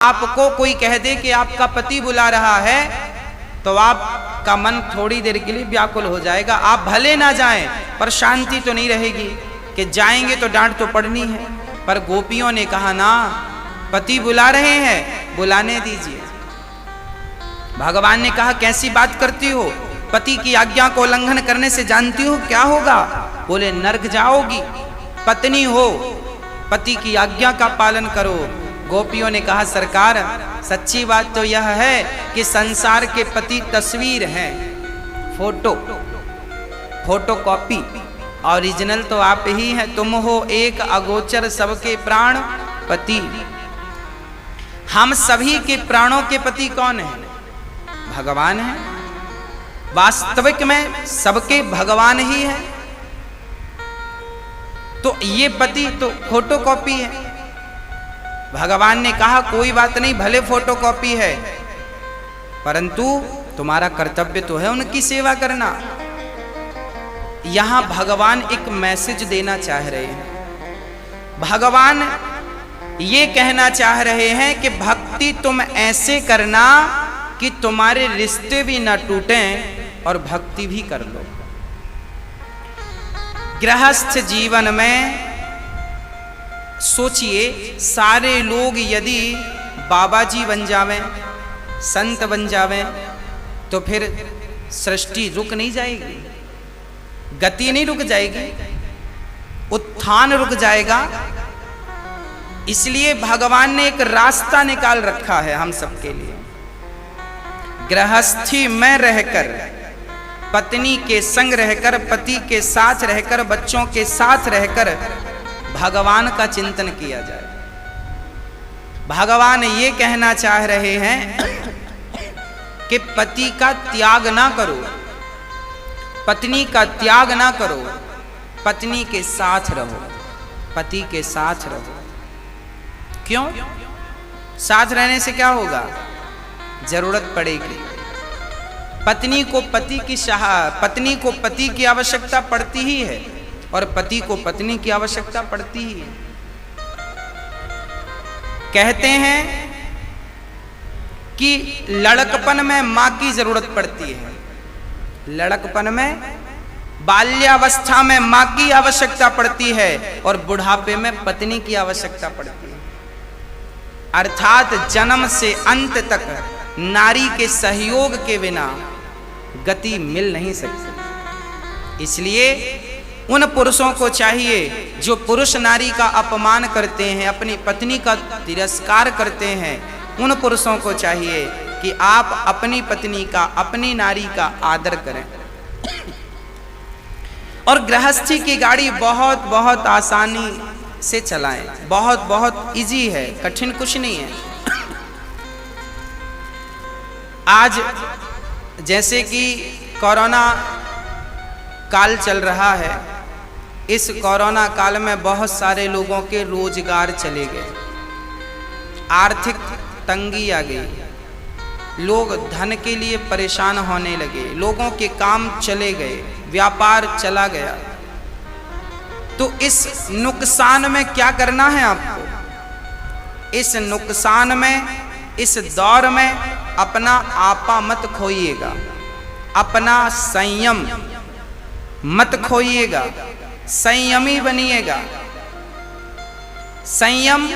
आपको कोई कह दे कि आपका पति बुला रहा है तो आपका मन थोड़ी देर के लिए व्याकुल हो जाएगा। आप भले ना जाएं पर शांति तो नहीं रहेगी कि जाएंगे तो डांट तो पड़नी है। पर गोपियों ने कहा ना, पति बुला रहे हैं, बुलाने दीजिए। भगवान ने कहा कैसी बात करती हो, पति की आज्ञा को उल्लंघन करने से जानती हो क्या होगा? बोले नरक जाओगी। पत्नी हो, पति की आज्ञा का पालन करो। गोपियों ने कहा सरकार, सच्ची बात तो यह है कि संसार के पति तस्वीर हैं, फोटो कॉपी, ओरिजिनल तो आप ही हैं। तुम हो एक अगोचर सबके प्राण पति। हम सभी के प्राणों के पति कौन है? भगवान है। वास्तविक में सबके भगवान ही है। तो ये पति तो फोटो कॉपी है। भगवान ने कहा कोई बात नहीं, भले फोटो कॉपी है, परंतु तुम्हारा कर्तव्य तो है उनकी सेवा करना। यहां भगवान एक मैसेज देना चाह रहे हैं। भगवान ये कहना चाह रहे हैं कि भक्ति तुम ऐसे करना कि तुम्हारे रिश्ते भी ना टूटें और भक्ति भी कर लो। गृहस्थ जीवन में सोचिए, सारे लोग यदि बाबा जी बन जावें, संत बन जावें, तो फिर सृष्टि रुक नहीं जाएगी, गति नहीं रुक जाएगी, उत्थान रुक जाएगा। इसलिए भगवान ने एक रास्ता निकाल रखा है हम सबके लिए। गृहस्थी में रहकर, पत्नी के संग रहकर, पति के साथ रहकर, बच्चों के साथ रहकर भगवान का चिंतन किया जाए। भगवान ये कहना चाह रहे हैं कि पति का त्याग ना करो, पत्नी का त्याग ना करो, पत्नी के साथ रहो, पति के साथ रहो। क्यों? साथ रहने से क्या होगा? जरूरत पड़ेगी। पत्नी को पति की आवश्यकता पड़ती ही है और पति को पत्नी की आवश्यकता पड़ती ही है। कहते हैं कि लड़कपन में मां की जरूरत पड़ती है, लड़कपन में, बाल्यावस्था में मां की आवश्यकता पड़ती है और बुढ़ापे में पत्नी की आवश्यकता पड़ती है। अर्थात जन्म से अंत तक नारी के सहयोग के बिना गति मिल नहीं सकती। इसलिए उन पुरुषों को चाहिए जो पुरुष नारी का अपमान करते हैं, अपनी पत्नी का तिरस्कार करते हैं, उन पुरुषों को चाहिए कि आप अपनी पत्नी का, अपनी नारी का आदर करें। और गृहस्थी की गाड़ी बहुत बहुत आसानी से चलाएं, बहुत बहुत इजी है, कठिन कुछ नहीं है। आज जैसे कि कोरोना काल चल रहा है, इस कोरोना काल में बहुत सारे लोगों के रोजगार चले गए, आर्थिक तंगी आ गई, लोग धन के लिए परेशान होने लगे, लोगों के काम चले गए, व्यापार चला गया। तो इस नुकसान में क्या करना है आपको? इस नुकसान में, इस दौर में अपना आपा मत खोइएगा, अपना संयम मत खोइएगा, संयमी बनिएगा। संयम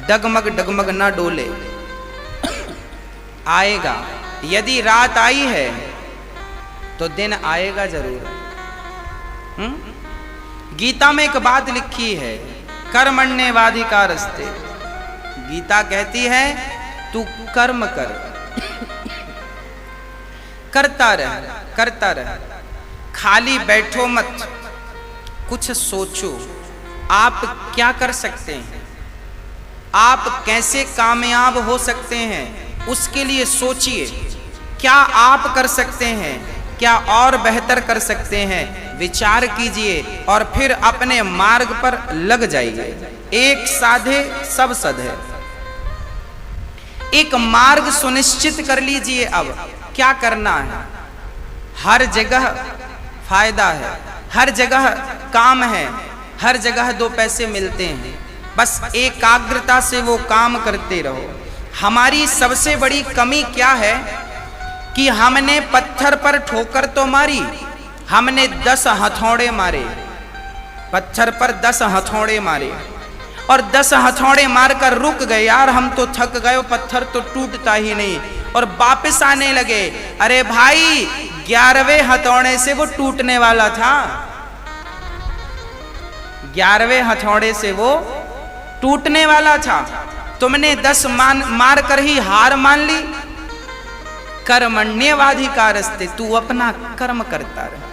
डगमग डगमग ना डोले, आएगा। यदि रात आई है तो दिन आएगा जरूर। गीता में एक बात लिखी है, कर्मण्येवाधिकारस्ते। गीता कहती है तू कर्म कर, करता रह, करता रह, खाली बैठो मत, कुछ सोचो। आप क्या कर सकते हैं, आप कैसे कामयाब हो सकते हैं, उसके लिए सोचिए। क्या आप कर सकते हैं, क्या और बेहतर कर सकते हैं, विचार कीजिए और फिर अपने मार्ग पर लग जाइए। एक साधे सब सधे, एक मार्ग सुनिश्चित कर लीजिए। अब क्या करना है? हर जगह फायदा है, हर जगह काम है, हर जगह दो पैसे मिलते हैं, बस एकाग्रता से वो काम करते रहो। हमारी सबसे बड़ी कमी क्या है कि हमने पत्थर पर ठोकर तो मारी, हमने 10 हथौड़े मारे, पत्थर पर 10 हथौड़े मारे और 10 हथौड़े मारकर रुक गए। यार हम तो थक गए, पत्थर तो टूटता ही नहीं, और वापस आने लगे। अरे भाई 11वें हथौड़े से वो टूटने वाला था, 11वें हथौड़े से वो टूटने वाला था। तुमने 10 मार कर ही हार मान ली। कर्मण्येवाधिकारस्ते, तू अपना कर्म करता रह।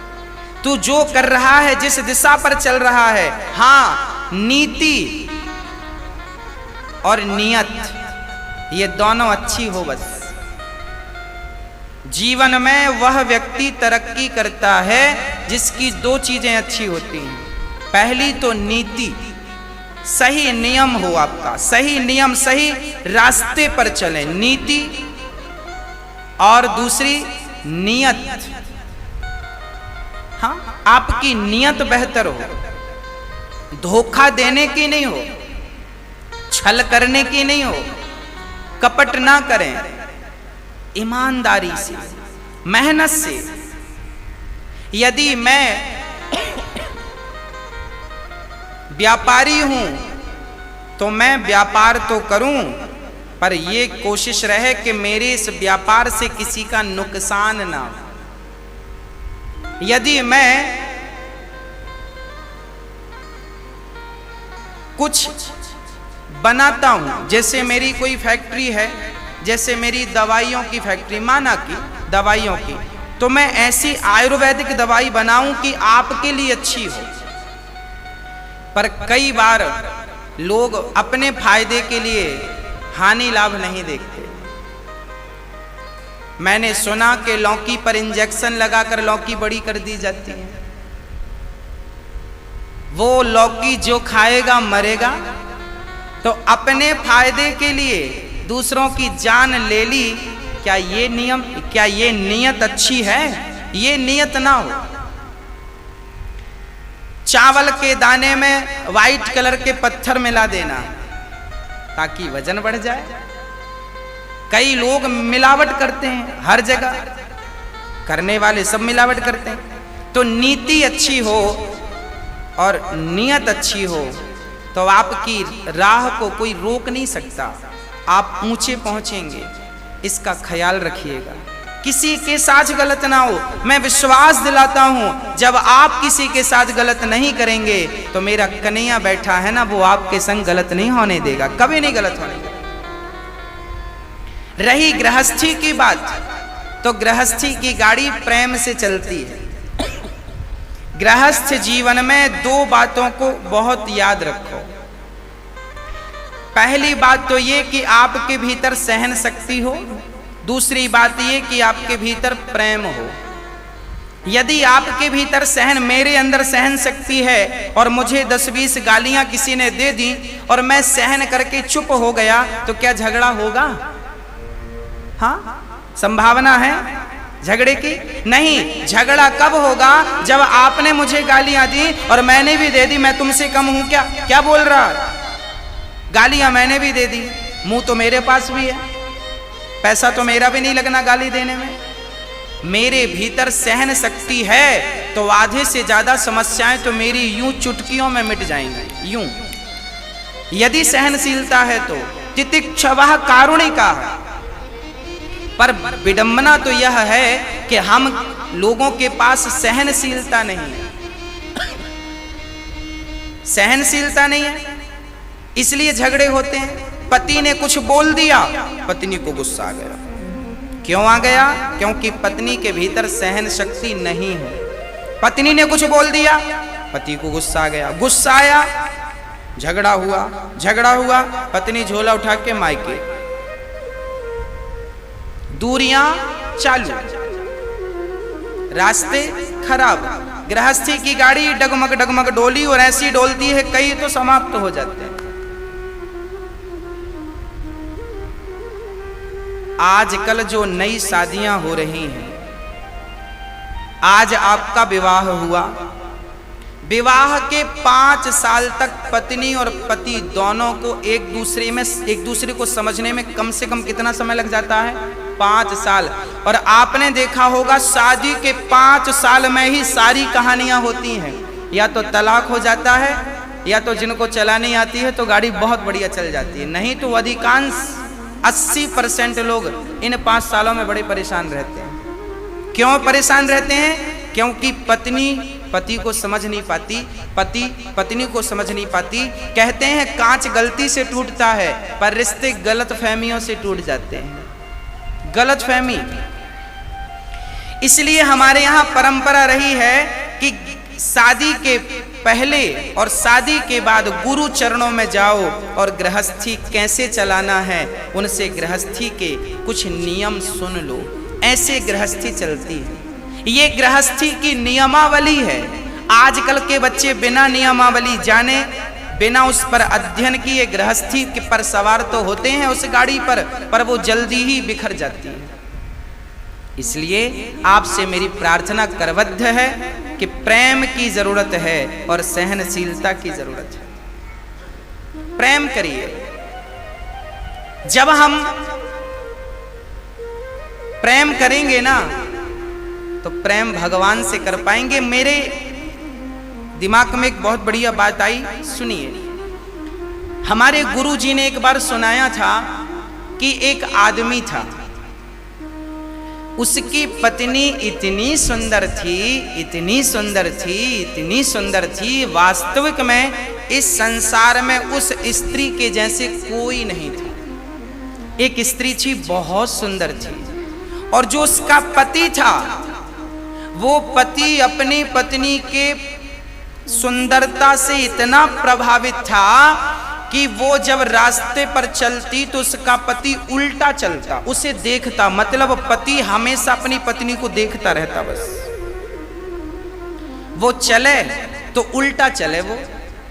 तू जो कर रहा है, जिस दिशा पर चल रहा है, हाँ नीति और नियत ये दोनों अच्छी हो बस। जीवन में वह व्यक्ति तरक्की करता है जिसकी 2 चीजें अच्छी होती हैं। पहली तो नीति, सही नियम हो आपका, सही नियम, सही रास्ते पर चले, नीति। और दूसरी नियत, हाँ आपकी नियत बेहतर हो, धोखा देने की नहीं हो, छल करने की नहीं हो, कपट ना करें, ईमानदारी से, मेहनत से। यदि मैं व्यापारी हूं तो मैं व्यापार तो करूं, पर ये कोशिश रहे कि मेरे इस व्यापार से किसी का नुकसान ना हो। यदि मैं कुछ बनाता हूं, जैसे मेरी कोई फैक्ट्री है, जैसे मेरी दवाइयों की फैक्ट्री, माना कि दवाइयों की, तो मैं ऐसी आयुर्वेदिक दवाई बनाऊं कि आपके लिए अच्छी हो। पर कई बार लोग अपने फायदे के लिए हानि लाभ नहीं देखते। मैंने सुना कि लौकी पर इंजेक्शन लगाकर लौकी बड़ी कर दी जाती है। वो लौकी जो खाएगा मरेगा, तो अपने फायदे के लिए दूसरों की जान ले ली। क्या ये नियम, क्या ये नियत अच्छी है? ये नियत ना हो। चावल के दाने में व्हाइट कलर के पत्थर मिला देना ताकि वजन बढ़ जाए। कई लोग मिलावट करते हैं, हर जगह करने वाले सब मिलावट करते हैं। तो नीति अच्छी हो और नियत अच्छी हो तो आपकी राह को कोई रोक नहीं सकता, आप ऊंचे पहुंचेंगे। इसका ख्याल रखिएगा, किसी के साथ गलत ना हो। मैं विश्वास दिलाता हूं, जब आप किसी के साथ गलत नहीं करेंगे तो मेरा कन्हैया बैठा है ना, वो आपके संग गलत नहीं होने देगा, कभी नहीं गलत होने देगा। रही गृहस्थी की बात, तो गृहस्थी की गाड़ी प्रेम से चलती है। गृहस्थ जीवन में 2 बातों को बहुत याद रखो। पहली बात तो ये कि आपके भीतर सहन शक्ति हो, दूसरी बात ये कि आपके भीतर प्रेम हो। यदि आपके भीतर मेरे अंदर सहन शक्ति है और मुझे 10-20 गालियां किसी ने दे दी और मैं सहन करके चुप हो गया, तो क्या झगड़ा होगा? हाँ, संभावना है झगड़े की? नहीं। झगड़ा कब होगा? जब आपने मुझे गालियां दी और मैंने भी दे दी। मैं तुमसे कम हूं क्या? क्या बोल रहा? गालियां मैंने भी दे दी, मुंह तो मेरे पास भी है, पैसा तो मेरा भी नहीं लगना गाली देने में। मेरे भीतर सहन शक्ति है तो आधे से ज्यादा समस्याएं तो मेरी यूं चुटकियों में मिट जाएंगी। यूं यदि सहनशीलता है तो तितिक्षवः कारुणिकाः। पर विडंबना तो यह है कि हम लोगों के पास सहनशीलता नहीं है। सहनशीलता नहीं है, इसलिए झगड़े होते हैं। पति ने कुछ बोल दिया, पत्नी को गुस्सा आ गया। क्यों आ गया? क्योंकि पत्नी के भीतर सहन शक्ति नहीं है। पत्नी ने कुछ बोल दिया, पति को गुस्सा आ गया। गुस्सा आया, झगड़ा हुआ। झगड़ा हुआ, पत्नी झोला उठा के मायके, दूरियां चालू, रास्ते खराब। गृहस्थी की गाड़ी डगमग डगमग डोली और ऐसी डोलती है, कई तो समाप्त हो जाते हैं। आजकल जो नई शादियां हो रही हैं, आज आपका विवाह हुआ, विवाह के 5 साल तक पत्नी और पति दोनों को एक दूसरे को समझने में कम से कम कितना समय लग जाता है? 5 साल। और आपने देखा होगा शादी के 5 साल में ही सारी कहानियां होती हैं, या तो तलाक हो जाता है, या तो जिनको चलानी आती है तो गाड़ी बहुत बढ़िया चल जाती है, नहीं तो अधिकांश 80% लोग इन 5 सालों में बड़े परेशान रहते हैं। क्यों परेशान रहते हैं? क्योंकि पत्नी पति को समझ नहीं पाती, पति पत्नी को समझ नहीं पाती। कहते हैं कांच गलती से टूटता है, पर रिश्ते गलत फहमियों से टूट जाते हैं। गलत फहमी। इसलिए हमारे यहाँ परंपरा रही है कि शादी के पहले और शादी के बाद गुरु चरणों में जाओ और गृहस्थी कैसे चलाना है उनसे गृहस्थी के कुछ नियम सुन लो। ऐसे गृहस्थी चलती है। ये गृहस्थी की नियमावली है। आजकल के बच्चे बिना नियमावली जाने, बिना उस पर अध्ययन किए गृहस्थी के पर सवार तो होते हैं उस गाड़ी पर वो जल्दी ही बिखर जाती है। इसलिए आपसे मेरी प्रार्थना करबद्ध है कि प्रेम की जरूरत है और सहनशीलता की जरूरत है। प्रेम करिए। जब हम प्रेम करेंगे ना तो प्रेम भगवान से कर पाएंगे। मेरे दिमाग में एक बहुत बढ़िया बात आई, सुनिए। हमारे गुरुजी ने एक बार सुनाया था कि एक आदमी था, उसकी पत्नी इतनी सुंदर थी, इतनी सुंदर थी, इतनी सुंदर थी, वास्तविक में इस संसार में उस स्त्री के जैसे कोई नहीं था। एक स्त्री थी, बहुत सुंदर थी, और जो उसका पति था वो पति अपनी पत्नी के सुंदरता से इतना प्रभावित था कि वो जब रास्ते पर चलती तो उसका पति उल्टा चलता, उसे देखता। मतलब पति हमेशा अपनी पत्नी को देखता रहता, बस वो चले तो उल्टा चले। वो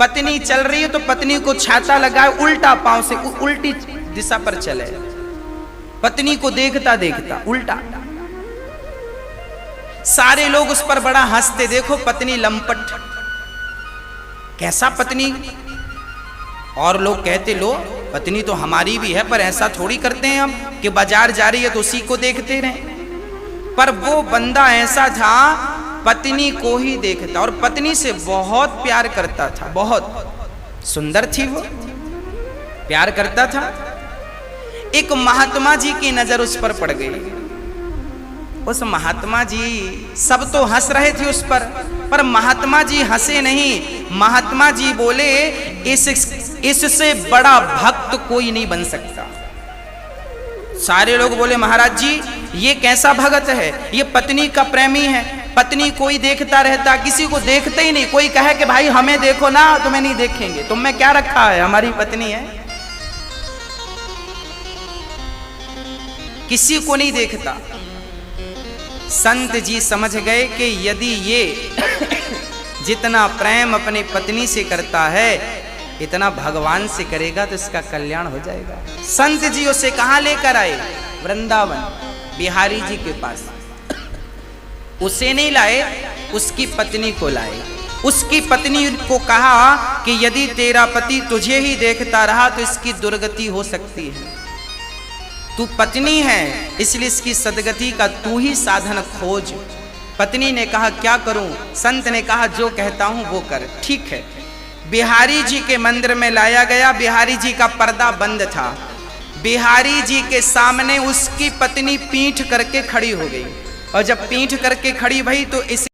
पत्नी चल रही है तो पत्नी को छाता लगाए, उल्टा पांव से उल्टी दिशा पर चले, पत्नी को देखता देखता उल्टा। सारे लोग उस पर बड़ा हंसते, देखो पत्नी लंपट, कैसा पत्नी। और लोग कहते, लो पत्नी तो हमारी भी है, पर ऐसा थोड़ी करते हैं हम कि बाजार जा रही है तो उसी को देखते रहे। पर वो बंदा ऐसा था, पत्नी को ही देखता और पत्नी से बहुत प्यार करता था। बहुत सुंदर थी वो, प्यार करता था। एक महात्मा जी की नजर उस पर पड़ गई। उस महात्मा जी, सब तो हंस रहे थे उस पर महात्मा जी हंसे नहीं। महात्मा जी बोले, इससे बड़ा भक्त कोई नहीं बन सकता। सारे लोग बोले, महाराज जी ये कैसा भगत है, ये पत्नी का प्रेमी है, पत्नी कोई देखता रहता, किसी को देखते ही नहीं। कोई कहे कि भाई हमें देखो ना, तुम्हें नहीं देखेंगे, तुम में क्या रखा है, हमारी पत्नी है, किसी को नहीं देखता। संत जी समझ गए कि यदि ये जितना प्रेम अपनी पत्नी से करता है इतना भगवान से करेगा तो इसका कल्याण हो जाएगा। संत जी उसे कहाँ लेकर आए? वृंदावन, बिहारी जी के पास। उसे नहीं लाए, उसकी पत्नी को लाए। उसकी पत्नी को कहा कि यदि तेरा पति तुझे ही देखता रहा तो इसकी दुर्गति हो सकती है। तू पत्नी है इसलिए इसकी सदगति का तू ही साधन खोज। पत्नी ने कहा क्या करूं? संत ने कहा जो कहता हूं वो कर। ठीक है। बिहारी जी के मंदिर में लाया गया। बिहारी जी का पर्दा बंद था। बिहारी जी के सामने उसकी पत्नी पीठ करके खड़ी हो गई, और जब पीठ करके खड़ी भई तो इस